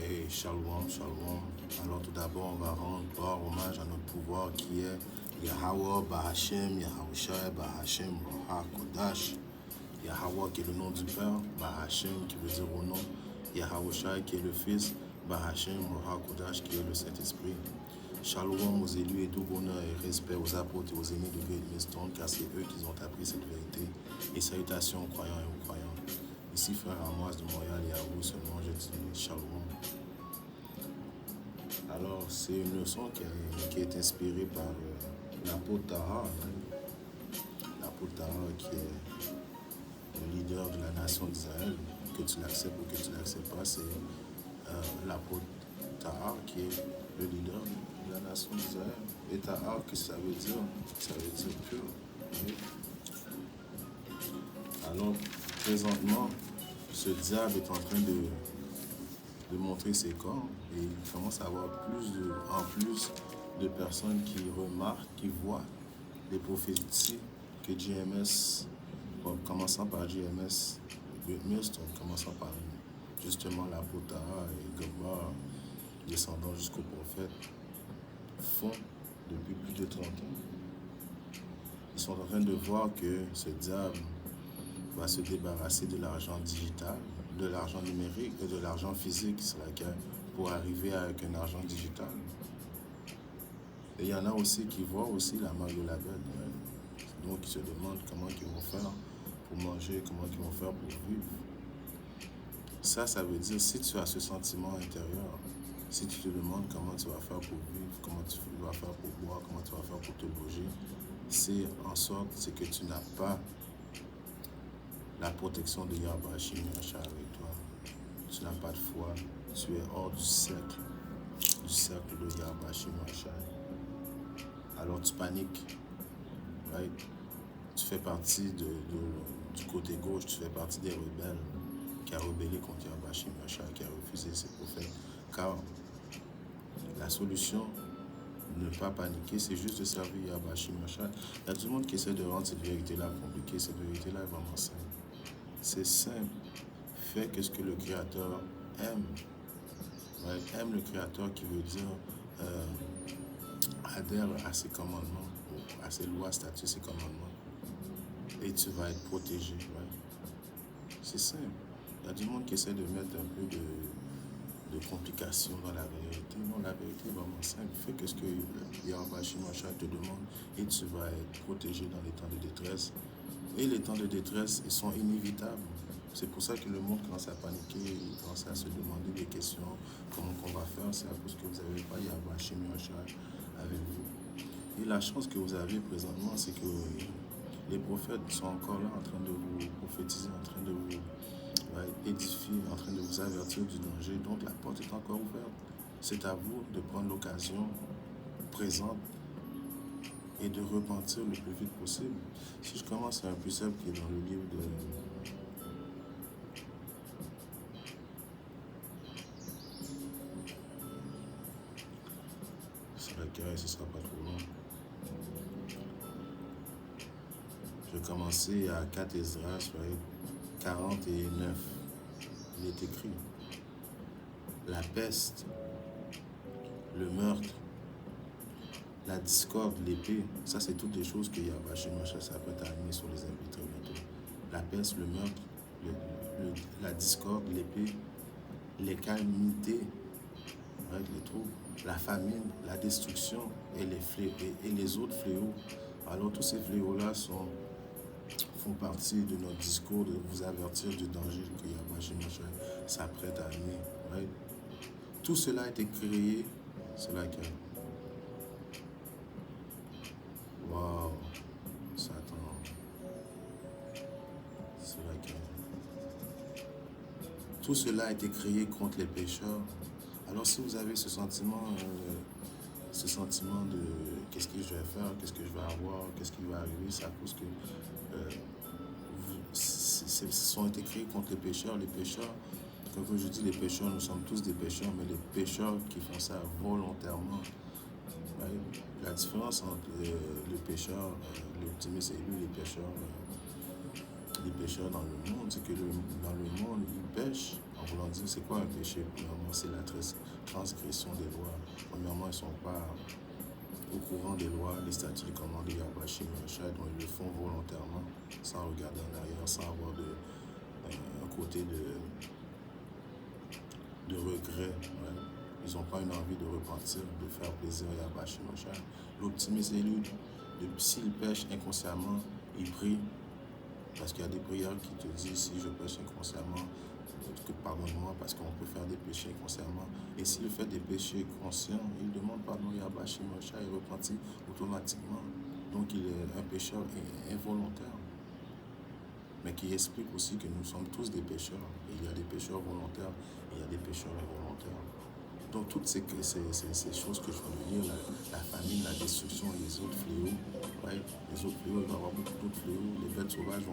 Hey, shalom, shalom. Alors tout d'abord, on va rendre gloire, hommage à notre pouvoir qui est Yahweh Bahashem, Yahawashi Bahashem, Roha Kodash. Yahweh qui est le nom du Père, Bahashem qui veut dire au nom, Yahawashi qui est le Fils, Bahashem, Roha Kodash qui est le Saint-Esprit. Shalom aux élus et tout bonheur et respect aux apôtres et aux aînés de Great Millstone, car c'est eux qui ont appris cette vérité. Et salutations aux croyants et aux croyantes. Ici, frère Amos de Montréal et à vous seulement, je dis shalom. Alors, c'est une leçon qui est inspirée par l'apôtre Tahar. L'apôtre Tahar qui est le leader de la nation d'Israël. Que tu l'acceptes ou que tu ne l'acceptes pas, c'est l'apôtre Tahar qui est le leader de la nation d'Israël. Et Tahar, qu'est-ce que ça veut dire? Ça veut dire pur. Oui. Alors, présentement, ce diable est en train de montrer ses corps et il commence à avoir en plus de personnes qui remarquent, qui voient les prophéties que JMS, commençant par JMS, Great Millstone, commençant par justement l'apôtre Tahar et Gabbar, descendant jusqu'au prophète, font depuis plus de 30 ans. Ils sont en train de voir que ce diable va se débarrasser de l'argent digital, de l'argent numérique et de l'argent physique, c'est laquelle pour arriver avec un argent digital. Et il y en a aussi qui voient aussi la marque de la bête. Donc ils se demandent comment ils vont faire pour manger, comment ils vont faire pour vivre. Ça veut dire, si tu as ce sentiment intérieur, si tu te demandes comment tu vas faire pour vivre, comment tu vas faire pour boire, comment tu vas faire pour te loger, c'est en sorte que tu n'as pas la protection de Yahweh Shim Yasha avec toi. Tu n'as pas de foi, tu es hors du cercle de Yahweh Shim Yasha. Alors tu paniques, right? Tu fais partie du côté gauche, tu fais partie des rebelles qui a rebellé contre Yahweh Shim Yasha, qui a refusé ses prophètes. Car la solution, ne pas paniquer, c'est juste de servir Yahweh Shim Yasha. Il y a tout le monde qui essaie de rendre cette vérité-là compliquée. Cette vérité-là est vraiment simple. C'est simple. Fais ce que le Créateur aime. Ouais, aime le Créateur qui veut dire adhère à ses commandements, à ses lois, statuts, ses commandements. Et tu vas être protégé. Ouais. C'est simple. Il y a du monde qui essaie de mettre un peu de complications dans la vérité. Non, la vérité est vraiment simple. Fais ce que Yahweh Shim Yasha te demande et tu vas être protégé dans les temps de détresse. Et les temps de détresse, ils sont inévitables. C'est pour ça que le monde commence à paniquer, il commence à se demander des questions, comment on va faire, c'est à cause que vous n'avez pas Yahweh Shim Yasha avec vous. Et la chance que vous avez présentement, c'est que les prophètes sont encore là en train de vous prophétiser, en train de vous édifier, en train de vous avertir du danger. Donc la porte est encore ouverte. C'est à vous de prendre l'occasion présente et de repentir le plus vite possible. Si je commence à un précepte qui est dans le livre de... C'est lequel, ce ne sera pas trop long. Je vais commencer à 4 Ezra, 49. Il est écrit: la peste, le meurtre, la discorde, l'épée, ça c'est toutes les choses que Yahweh Shim Yasha s'apprête à amener sur les invités très bientôt. La peste, le meurtre, la discorde, l'épée, les calamités, les troubles, la famine, la destruction et les autres fléaux. Alors tous ces fléaux-là font partie de notre discours de vous avertir du danger que Yahweh Shim Yasha s'apprête à amener. Right? Tout cela a été créé, c'est laquelle? Wow, Satan, c'est laquelle? Tout cela a été créé contre les pécheurs. Alors si vous avez ce sentiment de qu'est-ce que je vais faire, qu'est-ce que je vais avoir, qu'est-ce qui va arriver, c'est à cause que sont été créés contre les pécheurs. Les pécheurs, comme je dis, les pécheurs, nous sommes tous des pécheurs, mais les pécheurs qui font ça volontairement. La différence entre le pécheur, l'optimiste et lui, les pécheurs dans le monde, c'est que dans le monde, ils pêchent En voulant dire, c'est quoi un péché? Premièrement, c'est la transgression des lois. Premièrement, ils ne sont pas au courant des lois, des statuts, des commandements de Yahweh Shemashai, dont ils le font volontairement, sans regarder en arrière, sans avoir un côté de regret. Ouais. Ils n'ont pas une envie de repentir, de faire plaisir à Yahweh Shemashai. L'optimiste est lui. S'il pêche inconsciemment, il prie. Parce qu'il y a des prières qui te disent, si je pêche inconsciemment, que pardonne-moi, parce qu'on peut faire des péchés inconsciemment. Et s'il fait des péchés conscients, il demande pardon à Yahweh Shemashai et repentit automatiquement. Donc il est un pécheur involontaire. Mais qui explique aussi que nous sommes tous des pécheurs. Et il y a des pécheurs volontaires et il y a des pécheurs involontaires. Donc toutes ces choses que je viens de dire, la famine, la destruction, les autres fléaux, ouais, les autres fléaux, il va y avoir beaucoup d'autres fléaux, les bêtes sauvages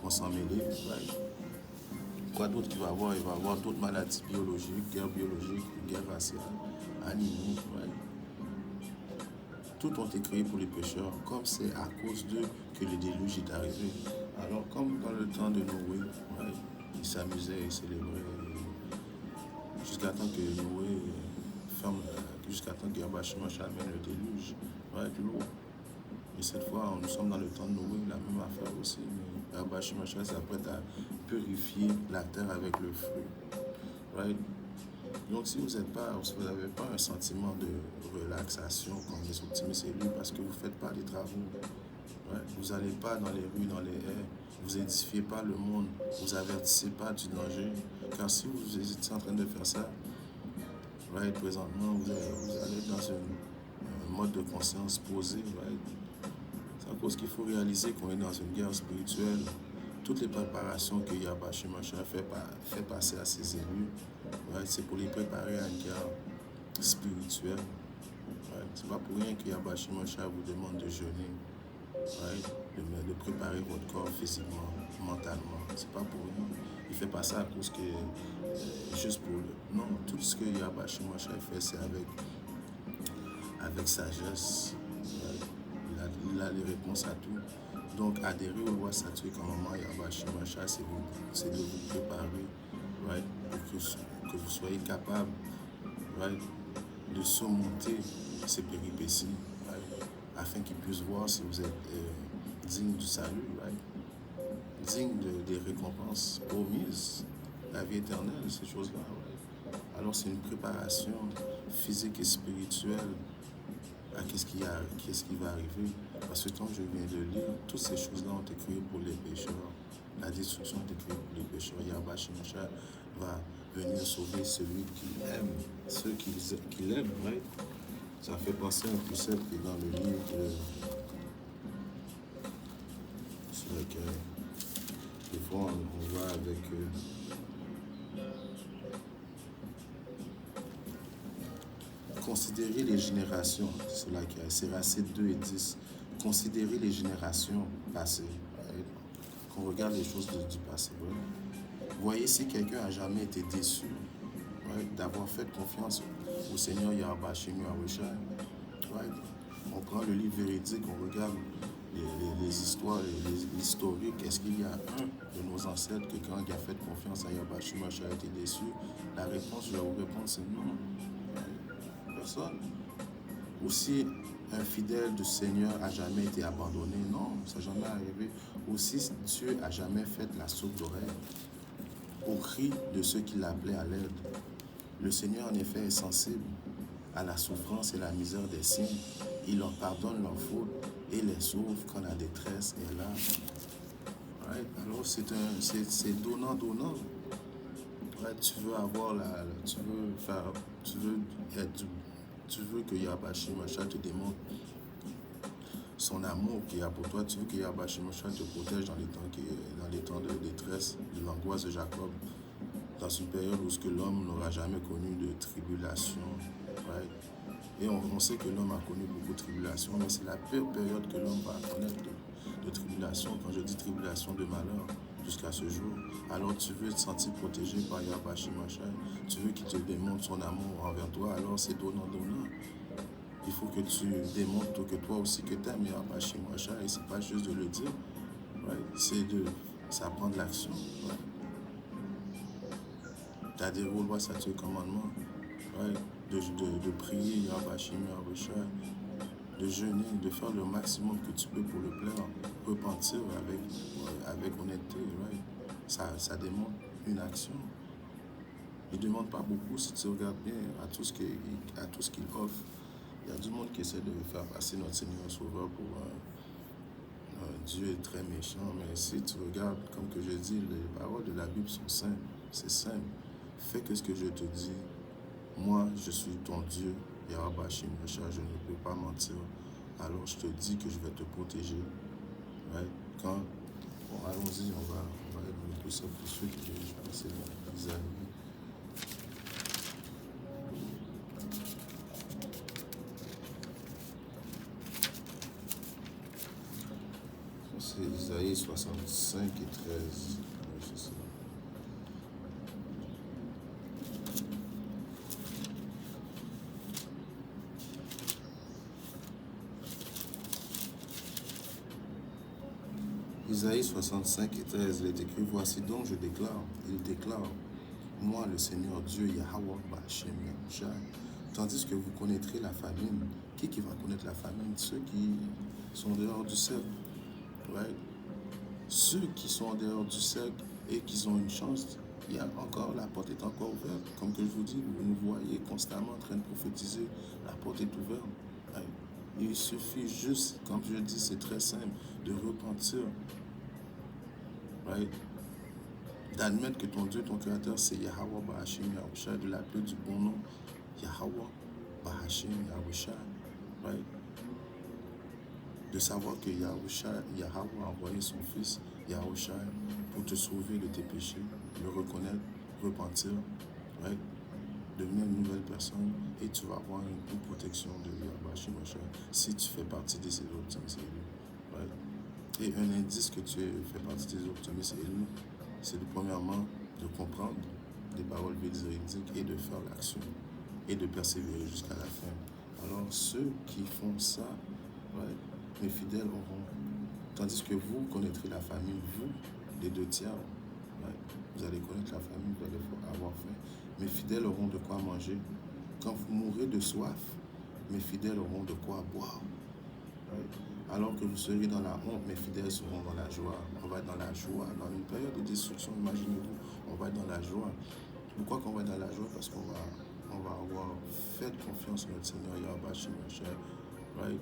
vont s'en mêler. Ouais. Quoi d'autre qu'il va y avoir? Il va y avoir d'autres maladies biologiques, guerre raciale, animaux. Ouais. Tout ont été créés pour les pécheurs, comme c'est à cause d'eux que le déluge est arrivé. Alors comme dans le temps de Noé, ouais, ils s'amusaient et célébraient jusqu'à temps que Noé ferme, jusqu'à temps que Yahweh Shemashai amène le déluge, ouais, de l'eau. Et cette fois, nous sommes dans le temps de Noé, la même affaire aussi. Mais Yahweh Shemashai s'apprête à purifier la terre avec le feu. Right? Donc si vous n'avez pas un sentiment de relaxation comme les optimistes élus parce que vous ne faites pas des travaux, right? Vous n'allez pas dans les rues, dans les haies, vous n'édifiez pas le monde, vous avertissez pas du danger. Car si vous étiez en train de faire ça, right, présentement, vous allez dans un mode de conscience posé. Right? C'est à cause qu'il faut réaliser qu'on est dans une guerre spirituelle. Toutes les préparations que Yahweh Shemashai fait passer à ses élus, right, c'est pour les préparer à une guerre spirituelle. Right? C'est pas pour rien que Yahweh Shemashai vous demande de jeûner, right? de préparer votre corps physiquement, mentalement. C'est pas pour rien. Il fait pas ça à cause que juste pour le. Non, tout ce que Yahweh Shemashai fait, c'est avec sagesse. Right? Il a les réponses à tout. Donc, adhérer aux lois statuées comme maman Yahweh Shemashai, c'est de vous préparer, right, pour que vous soyez capable, right, de surmonter ces péripéties, right, afin qu'ils puissent voir si vous êtes digne du salut, right, digne des récompenses promises, la vie éternelle, ces choses-là. Right. Alors, c'est une préparation physique et spirituelle à qu'est-ce qui va arriver. Parce que comme je viens de lire, toutes ces choses-là ont été créées pour les pécheurs. La destruction a été créée pour les pécheurs. Yahweh Shemashai va venir sauver celui qui aime, ceux qui l'aiment. Right? Ça fait penser à un précepte qui est dans le livre sur lequel des fois on va avec considérer les générations, c'est là qu'il y a, c'est Racine 2 et 10. Considérer les générations passées. Right? Qu'on regarde les choses du passé. Right? Voyez si quelqu'un a jamais été déçu, right, d'avoir fait confiance au Seigneur Yahweh Shemashai. Right? On prend le livre véridique, on regarde les histoires, l'historique. Est-ce qu'il y a un de nos ancêtres que quand il a fait confiance à Yahweh Shemashai a été déçu? La réponse, je vais vous répondre, c'est non. Personne. Aussi, un fidèle du Seigneur a jamais été abandonné. Non, ça n'a jamais arrivé. Aussi, Dieu a jamais fait la sourde oreille au cri de ceux qui l'appelaient à l'aide. Le Seigneur, en effet, est sensible à la souffrance et la misère des signes. Il leur pardonne leurs fautes et les sauve quand la détresse est là. Right? Alors, c'est donnant-donnant. Ouais, tu veux avoir tu veux que Yahweh Shemashai te démontre son amour qu'il y a pour toi. Tu veux que Yahweh Shemashai te protège dans les temps de détresse, de l'angoisse de Jacob, dans une période où l'homme n'aura jamais connu de tribulation. Right? Et on sait que l'homme a connu beaucoup de tribulations, mais c'est la pire période que l'homme va connaître de tribulation. Quand je dis tribulation, de malheur, jusqu'à ce jour. Alors tu veux te sentir protégé par Yahweh Shemashai. Tu veux qu'il te démontre son amour envers toi. Alors c'est donnant-donnant. Il faut que tu démontres que toi aussi que tu aimes Yahweh Shemashai. Et c'est pas juste de le dire. Right? Ça prend de l'action. Right? d'adhérer aux lois, statuts et commandements, right? De prier, Yahweh Yahweh, de jeûner, de faire le maximum que tu peux pour le plaire, repentir avec honnêteté, right? Ça demande une action. Il ne demande pas beaucoup si tu regardes bien à tout ce qu'il offre. Il y a du monde qui essaie de faire passer notre Seigneur Sauveur pour un Dieu très méchant, mais si tu regardes, comme que je dis, les paroles de la Bible sont simples, c'est simple. Fais que ce que je te dis. Moi, je suis ton Dieu, Yahweh Bashim, je ne peux pas mentir. Alors je te dis que je vais te protéger. Ouais. Bon, allons-y, on va aller le plus simple tout de suite. Je vais passer dans Isaïe. C'est Isaïe 65 et 13. Ouais, c'est ça. Isaïe 65 et 13, il est écrit, voici donc je déclare, il déclare, moi le Seigneur Dieu, Yahweh Bashim Yahushua, tandis que vous connaîtrez la famine. Qui va connaître la famine? Ceux qui sont dehors du cercle. Right? Ceux qui sont dehors du cercle et qui ont une chance, il y a encore, la porte est encore ouverte. Comme que je vous dis, vous nous voyez constamment en train de prophétiser, la porte est ouverte. Right? Il suffit juste, comme je dis, c'est très simple, de repentir. Right? D'admettre que ton Dieu, ton Créateur, c'est Yahweh Bahashim Yahushua, de l'appeler du bon nom, Yahweh Bahashim Yahushua. Right? De savoir que Yahweh a envoyé son fils, Yahushua, pour te sauver de tes péchés, le reconnaître, repentir, right? Devenir une nouvelle personne, et tu vas avoir une protection de Yahweh si tu fais partie de ces optimistes élus. Right? Et un indice que tu fais partie des optimistes élus, c'est premièrement de comprendre les paroles véridiques et de faire l'action et de persévérer jusqu'à la fin. Alors ceux qui font ça, right, mes fidèles auront, tandis que vous connaîtrez la famille, vous, les deux tiers, right, vous allez connaître la famille, vous allez avoir faim. Mes fidèles auront de quoi manger. Quand vous mourrez de soif, mes fidèles auront de quoi boire. Right? Alors que vous serez dans la honte, mes fidèles seront dans la joie. On va être dans la joie. Dans une période de destruction, imaginez-vous, on va être dans la joie. Pourquoi qu'on va être dans la joie? Parce qu'on va avoir fait confiance en notre Seigneur Yahweh Shemachah, right?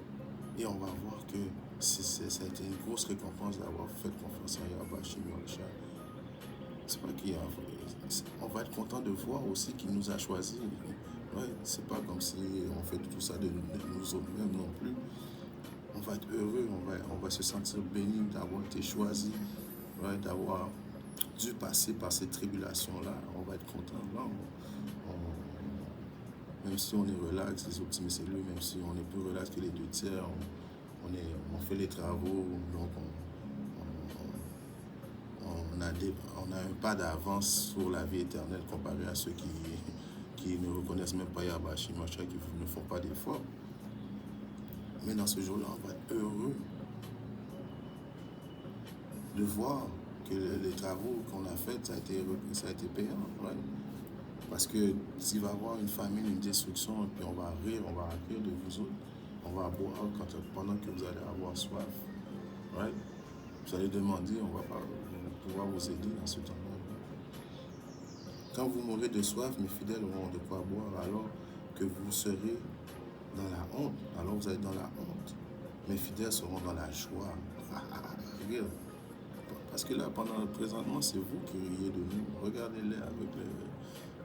Et on va voir que ça a été une grosse récompense d'avoir fait confiance en Yahweh Shemachah. C'est pas qu'il y a, on va être content de voir aussi qu'il nous a choisis. Ouais, c'est pas comme si on fait tout ça de nous autres-mêmes non plus. On va être heureux, on va se sentir béni d'avoir été choisi, right, d'avoir dû passer par ces tribulations-là. On va être content. Là, même si on est relax, les optimistes élus, même si on est plus relax que les deux tiers, on fait les travaux, donc on a un pas d'avance sur la vie éternelle comparé à ceux qui ne reconnaissent même pas Yahweh Shemachah, qui ne font pas d'efforts. Mais dans ce jour-là, on va être heureux de voir que les travaux qu'on a faits, ça a été payant. Right? Parce que s'il va y avoir une famine, une destruction, et puis on va rire de vous autres, on va boire pendant que vous allez avoir soif. Right? Vous allez demander, on va pouvoir vous aider dans ce temps-là. Quand vous mourrez de soif, mes fidèles auront de quoi boire, alors que vous serez dans la honte. Alors vous êtes dans la honte. Mes fidèles seront dans la joie. Parce que là, présentement, c'est vous qui riez de nous. Regardez-les avec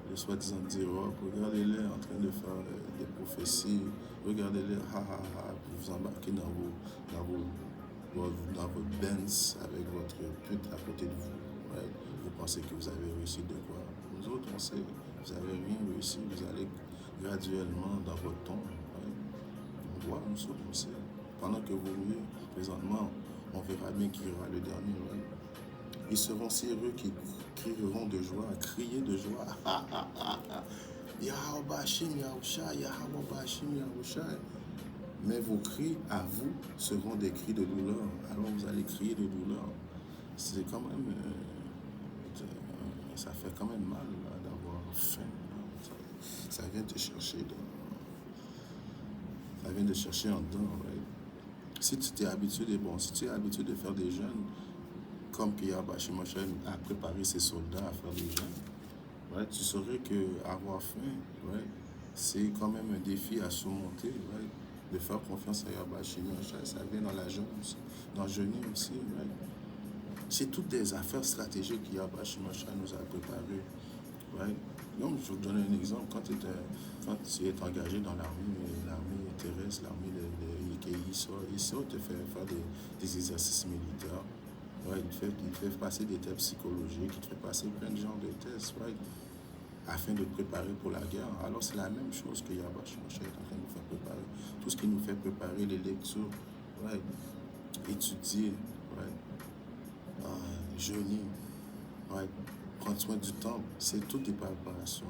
le soi-disant d'Europe. Regardez-les en train de faire des prophéties. Regardez-les, vous embarquez dans votre Benz avec votre pute à côté de vous. Ouais. Vous pensez que vous avez réussi de quoi? Nous autres, on sait, vous n'avez rien réussi. Vous allez graduellement dans votre tombe. Ouais. On voit, nous autres, on sait. Pendant que vous riez, présentement, on verra bien qui aura le dernier. Ouais. Ils seront si heureux qu'ils crieront de joie, crier de joie. Yahweh Bashim Yahushua, Yahweh Bashim Yahushua. Mais vos cris à vous seront des cris de douleur. Alors vous allez crier de douleur. C'est quand même, ça fait quand même mal d'avoir vient te chercher ça vient te chercher en dedans, right? Si tu t'es habitué si tu es habitué de faire des jeûnes, comme Yahweh Shemoshen a préparé ses soldats à faire des jeûnes, right? Tu saurais que avoir faim, right? C'est quand même un défi à surmonter, right? De faire confiance à Yahweh Shemoshen, ça vient dans la jeûne aussi, dans le jeûner aussi, right? C'est toutes des affaires stratégiques que Yahweh Shemoshen nous a préparées, right? Donc, je vais vous donner un exemple. Quand tu es engagé dans l'armée terrestre, l'armée ISO te fait faire des exercices militaires. Right? Il te fait passer des tests psychologiques, il te fait passer plein de genres de tests, right? Afin de te préparer pour la guerre. Alors, c'est la même chose que Yahweh Shemoshen est en train de nous faire préparer. Tout ce qui nous fait préparer les lectures, right? Étudier, right? Jeûner, right? Prendre soin du temple, c'est toutes des préparations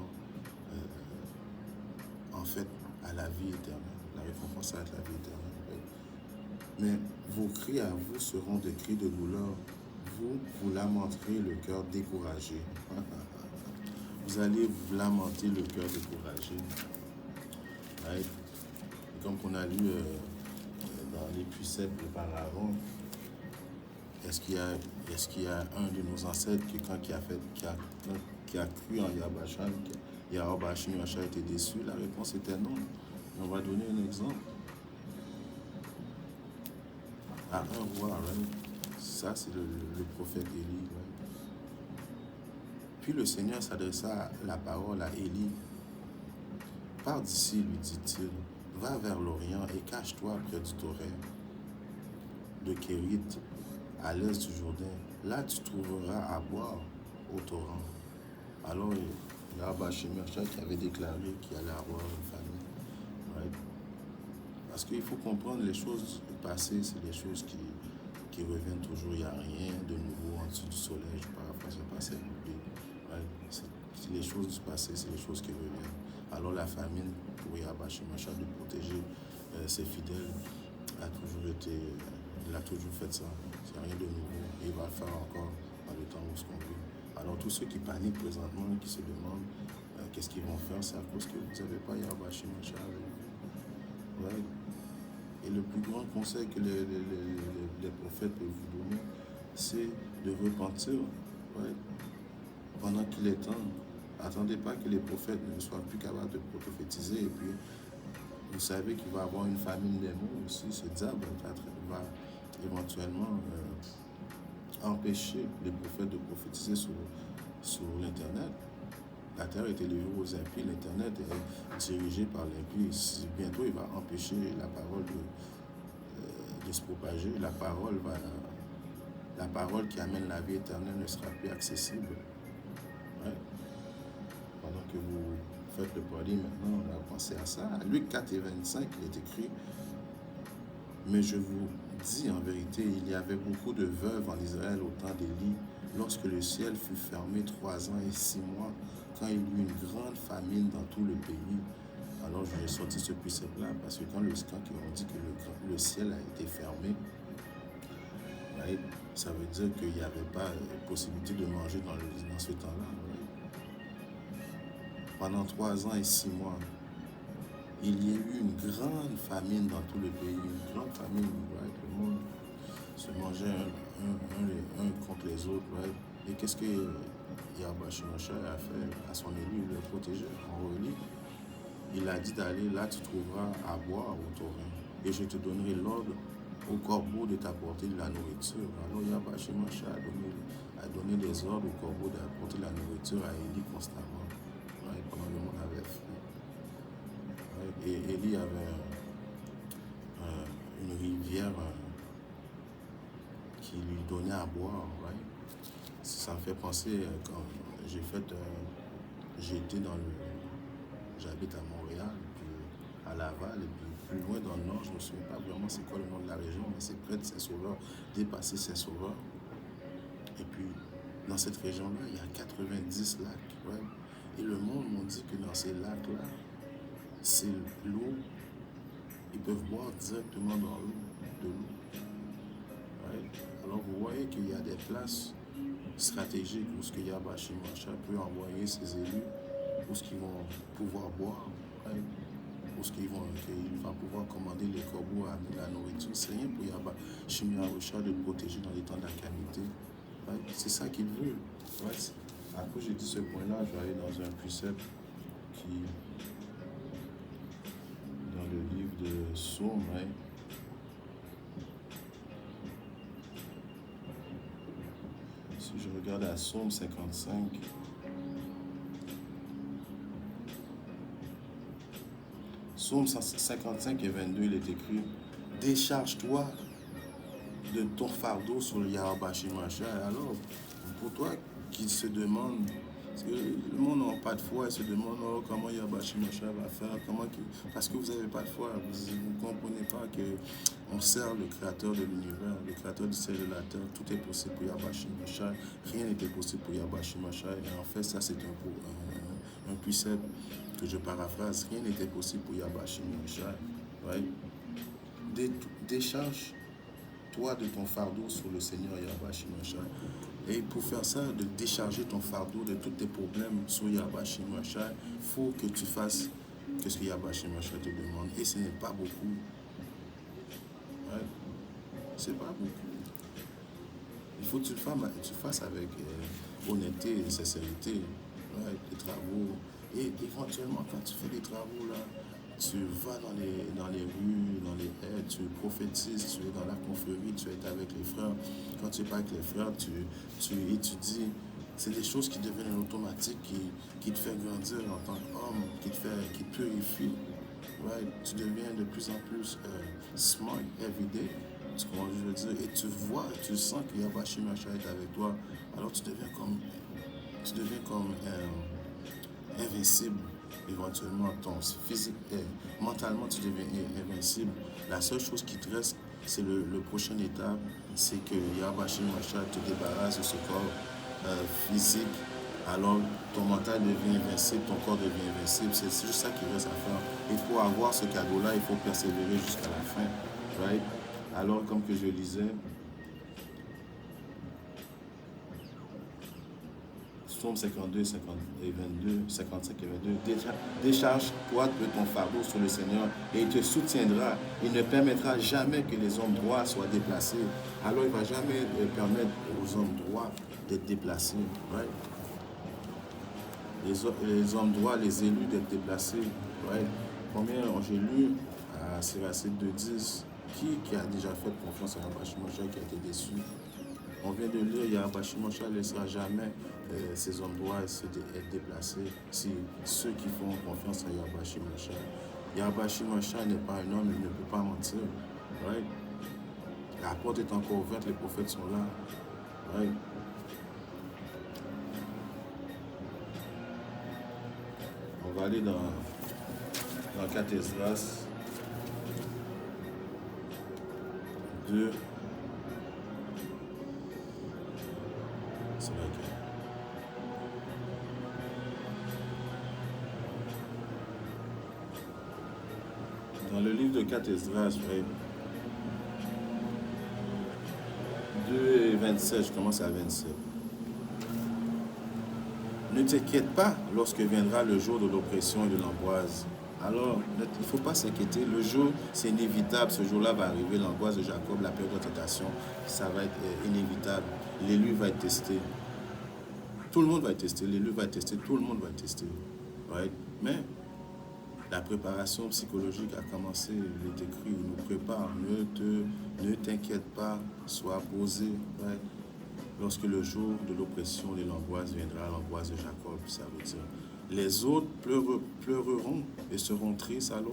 en fait à la vie éternelle. La récompense à la vie éternelle. Right? Mais vos cris à vous seront des cris de douleur. Vous lamenterez le cœur découragé. Vous allez vous lamenter le cœur découragé. Right? Comme on a lu dans les préceptes auparavant, est-ce qu'il y a un de nos ancêtres qui a cru en Yahweh Shemoshen a été déçu? La réponse était non. On va donner un exemple. À un roi, right? Ça c'est le prophète Élie. Right? Puis le Seigneur s'adressa la parole à Élie. Pars d'ici, lui dit-il, va vers l'Orient et cache-toi près du torrent de Kérit, à l'est du Jourdain. Là, tu trouveras à boire au torrent. Alors, Yahweh Shemoshen qui avait déclaré qu'il allait avoir une famille. Right? Parce qu'il faut comprendre les choses du passé, c'est les choses qui reviennent toujours. Il n'y a rien de nouveau en dessous du soleil. Je paraphrase le passé. Right? C'est les choses du passé, c'est les choses qui reviennent. Alors la famine pour Yahweh Shemoshen de protéger ses fidèles il a toujours fait ça. C'est rien de nouveau. Et il va le faire encore dans le temps où ce qu'on vit. Alors tous ceux qui paniquent présentement, qui se demandent qu'est-ce qu'ils vont faire, c'est à cause que vous n'avez pas Yahweh Shemoshen avec vous. Right? Et le plus grand conseil que les prophètes peuvent vous donner, c'est de repentir, right? Pendant qu'il est temps. Attendez pas que les prophètes ne soient plus capables de prophétiser. Et puis, vous savez qu'il va y avoir une famine des mots aussi. Ce diable va éventuellement empêcher les prophètes de prophétiser sur l'Internet. La terre est élevée aux impies, l'Internet est dirigé par l'impie. Bientôt, il va empêcher la parole de se propager. La parole qui amène la vie éternelle ne sera plus accessible. Ouais. Pendant que vous faites le pari maintenant, on va penser à ça. À Luc 4 et 25, il est écrit « Mais je vous dis en vérité, il y avait beaucoup de veuves en Israël au temps d'Élie, lorsque le ciel fut fermé 3 ans et 6 mois, quand il y eut une grande famine dans tout le pays. » Alors je vais sortir ce précepte-là, parce que quand on dit que le ciel a été fermé, right, ça veut dire qu'il n'y avait pas possibilité de manger dans ce temps-là. Right? Pendant 3 ans et 6 mois, il y a eu une grande famine dans tout le pays, une grande famine, right? Le monde se mangeait un contre les autres, right? Et qu'est-ce que Yahweh Shemoshen a fait à son élu, le protéger? On relit, il a dit d'aller là, tu trouveras à boire au torrent, et je te donnerai l'ordre au corbeau de t'apporter de la nourriture. Alors Yahweh Shemoshen a donné des ordres au corbeau d'apporter de la nourriture à Élie constamment, right? Pendant le monde avait faim. Et Élie avait une rivière qui lui donnait à boire. Right? Ça me fait penser quand j'habite à Montréal, puis à Laval, et puis plus loin dans le nord, je ne me souviens pas vraiment c'est quoi le nom de la région, mais c'est près de Saint-Sauveur, dépassé Saint-Sauveur. Et puis dans cette région-là, il y a 90 lacs. Right? Et le monde m'a dit que dans ces lacs-là, c'est l'eau. Ils peuvent boire directement dans l'eau, de l'eau. Right? Alors vous voyez qu'il y a des places stratégiques où ce que Yahweh Shemoshen peut envoyer ses élus, où ce qu'ils vont pouvoir boire, right? Où ce qu'il va pouvoir commander les corbeaux à amener la nourriture. C'est rien pour Yaba Shimyarusha de le protéger dans les temps de la calamité. Right? C'est ça qu'il veut. Right? Après, j'ai dit ce point-là, je vais aller dans un précepte qui, dans le livre de Psaume, right? Si je regarde à Psaume 55, Psaume 55 et 22, il est écrit: décharge-toi de ton fardeau sur le Yahweh Shimashai. Alors, pour toi qui se demande, parce que le monde n'a pas de foi, il se demande oh, comment Yahweh Shimashai va faire, parce que vous n'avez pas de foi, vous ne comprenez pas qu'on sert le créateur de l'univers, le créateur du ciel et de la terre. Tout est possible pour Yahweh Shimashai, rien n'était possible pour Yahweh Shimashai. Et en fait, ça c'est un précepte que je paraphrase: rien n'était possible pour Yahweh Shimashai. Right? Décharge-toi de ton fardeau sur le Seigneur Yahweh Shimashai. Et pour faire ça, de décharger ton fardeau de tous tes problèmes sur Yahweh Shimashai, il faut que tu fasses ce que Yahweh Shimashai te demande. Et ce n'est pas beaucoup. Right? C'est pas beaucoup. Il faut que tu le fasses avec honnêteté et sincérité. Right? Les travaux. Et éventuellement, quand tu fais des travaux là, tu vas dans les rues, dans les haies, tu prophétises, tu es dans la confrérie, tu es avec les frères. Quand tu n'es pas avec les frères, tu étudies. C'est des choses qui deviennent automatiques, qui te font grandir en tant qu'homme, qui te purifient. Right? Tu deviens de plus en plus smart every day. Tu comprends ce que je veux dire? Et tu vois, tu sens que Yahweh Shimashai est avec toi. Alors tu deviens comme invincible. Éventuellement, ton physique, mentalement, tu deviens invincible. La seule chose qui te reste, c'est le prochain étape, c'est que Yahweh Shimashai te débarrasse de ce corps physique. Alors, ton mental devient invincible, ton corps devient invincible. C'est juste ça qu'il reste à faire. Et pour avoir ce cadeau-là, il faut persévérer jusqu'à la fin. Right? Alors, comme que je lisais, Psaume 52, 50 et 22, 55 et 22, décharge-toi de ton fardeau sur le Seigneur et il te soutiendra. Il ne permettra jamais que les hommes droits soient déplacés. Alors il ne va jamais permettre aux hommes droits d'être déplacés. Right? Les hommes droits, les élus d'être déplacés. Right? Combien j'ai lu à Siracide 2:10, qui a déjà fait confiance à Yahweh Shimashai qui a été déçu? On vient de lire, Yahweh Shimashai ne laissera jamais ces hommes droits être déplacés. Si ceux qui font confiance à Yahweh Shimashai. Yahweh Shimashai n'est pas un homme, il ne peut pas mentir. Right? La porte est encore ouverte, les prophètes sont là. Right? On va aller dans 4 Esdras 2. C'est vrai que... Dans le livre de 4 Esdras, 2 et 27, je commence à 27. Ne t'inquiète pas lorsque viendra le jour de l'oppression et de l'angoisse. Alors, il ne faut pas s'inquiéter. Le jour, c'est inévitable. Ce jour-là va arriver. L'angoisse de Jacob, la période de tentation, ça va être inévitable. L'élu va être testé. Tout le monde va être testé. L'élu va être testé. Tout le monde va être testé. Right? Mais la préparation psychologique a commencé. Il est écrit, il nous prépare. Ne t'inquiète pas. Sois posé. Right? Lorsque le jour de l'oppression et de l'angoisse viendra, l'angoisse de Jacob, ça veut dire. Les autres pleureront et seront tristes, alors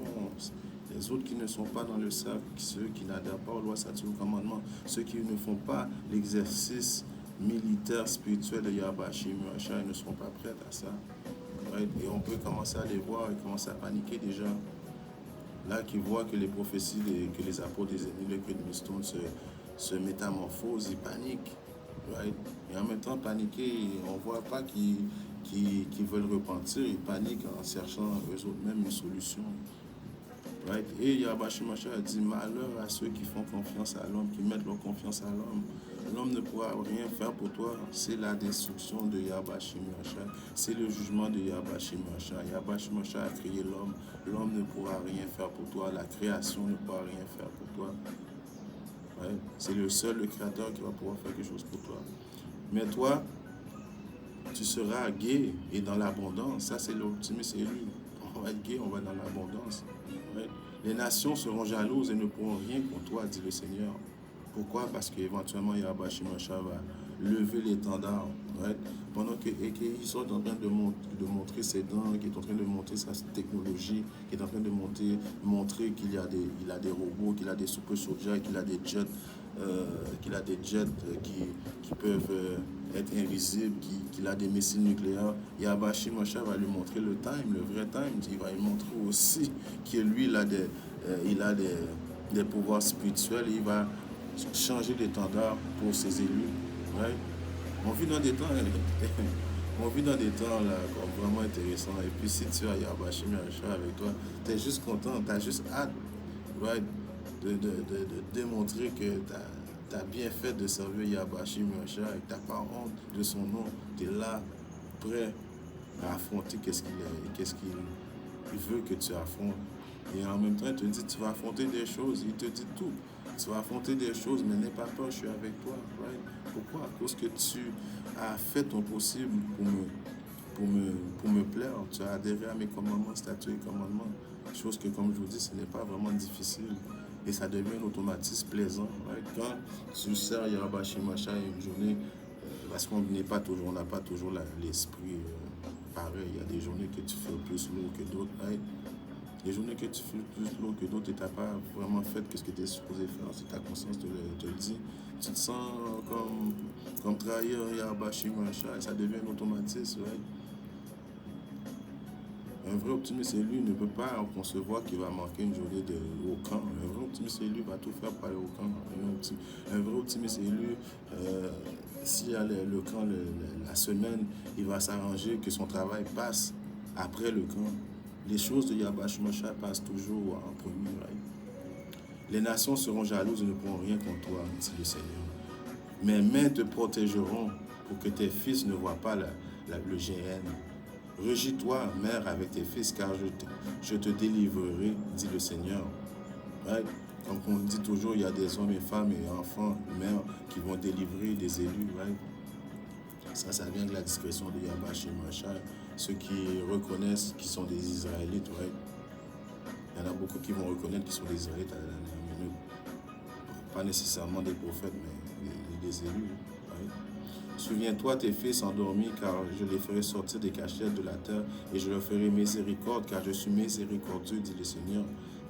les autres qui ne sont pas dans le cercle, ceux qui n'adhèrent pas aux lois, statuts, aux commandements, ceux qui ne font pas l'exercice militaire, spirituel de Yahweh Shimashai, ne seront pas prêts à ça. Ouais, et on peut commencer à les voir et commencer à paniquer déjà. Là, qui voient que les prophéties, que les apôtres des ennemis, le que de Stone se métamorphosent, ils paniquent. Right? Et en même temps, paniquer, on ne voit pas qu'ils veulent repentir, ils paniquent en cherchant eux-mêmes une solution. Right? Et Yahweh Shimashai a dit malheur à ceux qui font confiance à l'homme, qui mettent leur confiance à l'homme. L'homme ne pourra rien faire pour toi. C'est la destruction de Yahweh Shemashah. C'est le jugement de Yahweh Shemashah. Yahweh Shemashah a créé l'homme. L'homme ne pourra rien faire pour toi. La création ne pourra rien faire pour toi. Ouais. C'est le seul, le Créateur, qui va pouvoir faire quelque chose pour toi. Mais toi, tu seras gai et dans l'abondance. Ça, c'est l'optimisme élu. On va être gai, on va être dans l'abondance. Ouais. Les nations seront jalouses et ne pourront rien contre toi, dit le Seigneur. Pourquoi? Parce qu'éventuellement, Yahweh Shemashah va lever l'étendard. Ouais. Pendant qu'ils sont en train de montrer ses dents, qu'il est en train de montrer sa technologie, qu'il est en train de montrer qu'il a des robots, qu'il a des super soldats, qu'il a des jets, qui peuvent être invisibles, qu'il a des missiles nucléaires. Yahweh Shemashah va lui montrer le time, le vrai time. Il va lui montrer aussi que lui, il a des pouvoirs spirituels. Il va changer d'étendard pour ses élus. Ouais. On vit dans des temps, on vit dans des temps là, vraiment intéressants. Et puis si tu as Yahweh Shemashah avec toi, tu es juste content, tu as juste hâte, right, de démontrer que tu as bien fait de servir Yahweh Shemashah et que tu n'as pas honte de son nom. Tu es là, prêt à affronter qu'est-ce qu'il veut que tu affrontes. Et en même temps, il te dit, tu vas affronter des choses. Il te dit tout. Tu vas affronter des choses, mais n'aie pas peur, je suis avec toi. Right? Pourquoi? À cause que tu as fait ton possible pour me plaire. Tu as adhéré à mes commandements, statuts et commandements. Chose que, comme je vous dis, ce n'est pas vraiment difficile. Et ça devient un automatisme plaisant. Right? Quand tu sers Yahweh Shemashah une journée, parce qu'on n'a pas toujours l'esprit pareil. Il y a des journées que tu fais plus lourd que d'autres. Right? Les journées que tu fais plus lourd que d'autres et tu n'as pas vraiment fait ce que tu es supposé faire, si ta conscience te le dit, tu te sens comme trahir Yahweh Shemashah et ça devient un automatisme. Right? Un vrai optimiste élu ne peut pas concevoir qu'il va manquer une journée au camp. Un vrai optimiste élu va tout faire pour aller au camp. Un vrai optimiste élu, s'il y a le camp la semaine, il va s'arranger que son travail passe après le camp. Les choses de Yahweh Shemashah passent toujours en premier. Right? Les nations seront jalouses et ne pourront rien contre toi, dit le Seigneur. Mes mains te protégeront pour que tes fils ne voient pas le GN. Régis-toi, mère, avec tes fils, car je te délivrerai, dit le Seigneur. Right? Comme on dit toujours, il y a des hommes et femmes et enfants, mères, qui vont délivrer des élus. Right? Ça vient de la discrétion de Yahweh Shemashah. Ceux qui reconnaissent qu'ils sont des Israélites, right? Il y en a beaucoup qui vont reconnaître qu'ils sont des Israélites à la dernière minute. Pas nécessairement des prophètes, mais des élus. Right? Souviens-toi tes fils endormis, car je les ferai sortir des cachettes de la terre, et je leur ferai miséricorde, car je suis miséricordieux, dit le Seigneur.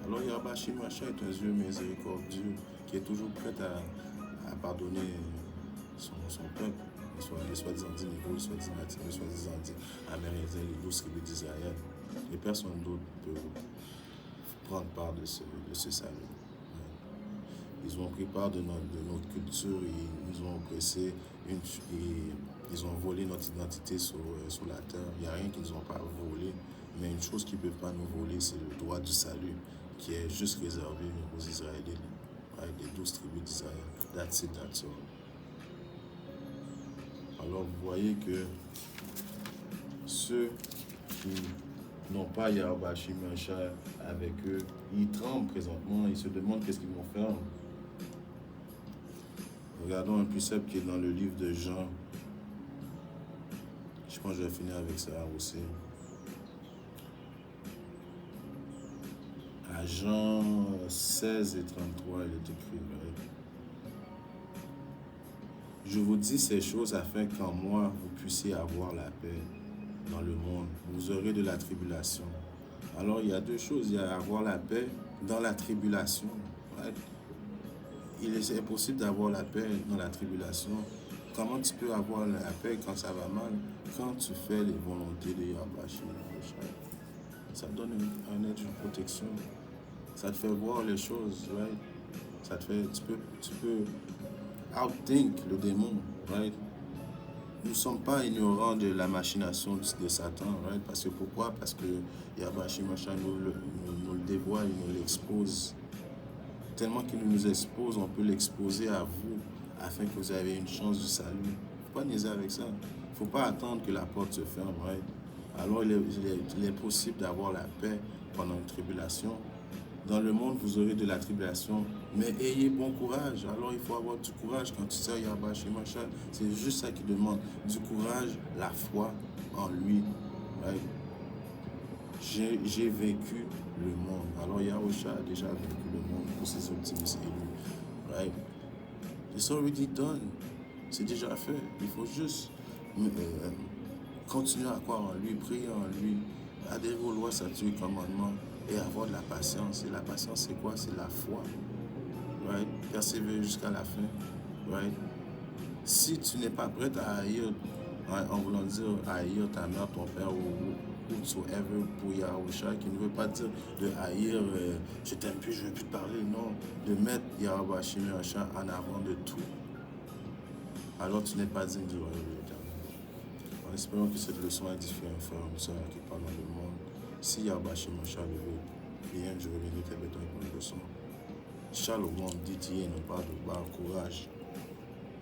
Alors Yahweh Shemashah est un Dieu miséricordieux, qui est toujours prêt à pardonner son peuple. Les soi-disant dit Négo, les soi-disant dit Amérindiens, les 12 tribus d'Israël. Et personne d'autre peut prendre part de ce salut. Ils ont pris part de notre culture, ils nous ont oppressés, et ils ont volé notre identité sur la terre. Il n'y a rien qu'ils nous ont pas volé, mais une chose qu'ils ne peuvent pas nous voler, c'est le droit du salut, qui est juste réservé aux Israélites, avec les 12 tribus d'Israël. That's it, that's all. Alors vous voyez que ceux qui n'ont pas Yahweh Shemashah avec eux, ils tremblent présentement, ils se demandent qu'est-ce qu'ils vont faire. Regardons un précepte qui est dans le livre de Jean. Je pense que je vais finir avec ça aussi. À Jean 16 et 33, il est écrit. Je vous dis ces choses afin qu'en moi, vous puissiez avoir la paix dans le monde. Vous aurez de la tribulation. Alors, il y a deux choses. Il y a avoir la paix dans la tribulation. Right? Il est impossible d'avoir la paix dans la tribulation. Comment tu peux avoir la paix quand ça va mal? Quand tu fais les volontés de Yahweh Shemashah. Ça donne un aide, une protection. Ça te fait voir les choses, right? Ça te fait, tu peux outthink le démon, right? Nous ne sommes pas ignorants de la machination de Satan, right? Parce que pourquoi? Parce que Yahweh Shemashah nous le dévoile, il nous l'expose. Tellement qu'il nous expose, on peut l'exposer à vous, afin que vous ayez une chance du salut. Il ne faut pas niaiser avec ça. Il ne faut pas attendre que la porte se ferme. Right? Alors il est possible d'avoir la paix pendant une tribulation. Dans le monde, vous aurez de la tribulation, mais ayez bon courage. Alors il faut avoir du courage quand tu sers Yahweh chez Macha. C'est juste ça qu'il demande. Du courage, la foi en lui. Right? J'ai vécu le monde. Alors Yahusha a déjà vécu le monde pour ses optimistes élus. Right? It's already done. C'est déjà fait. Il faut juste continuer à croire en lui, prier en lui, adhérer aux lois, statuts et commandements et avoir de la patience. Et la patience, c'est quoi? C'est la foi. Right? Persévérer jusqu'à la fin. Right? Si tu n'es pas prêt à haïr, en voulant dire haïr ta mère, ton père ou whatsoever pour Yahusha, qui ne veut pas dire de haïr, je t'aime plus, je ne veux plus te parler, non. De mettre Yahweh Shemiracha en avant de tout. Alors tu n'es pas digne du royaume de l'Éternel. En espérant que cette leçon a édifié un frère ou une soeur qui parle dans le monde. Si Yahweh Shemiracha le veut, bien, je reviendrai très bientôt avec une leçon. Shalom, Didier, nous parle de courage.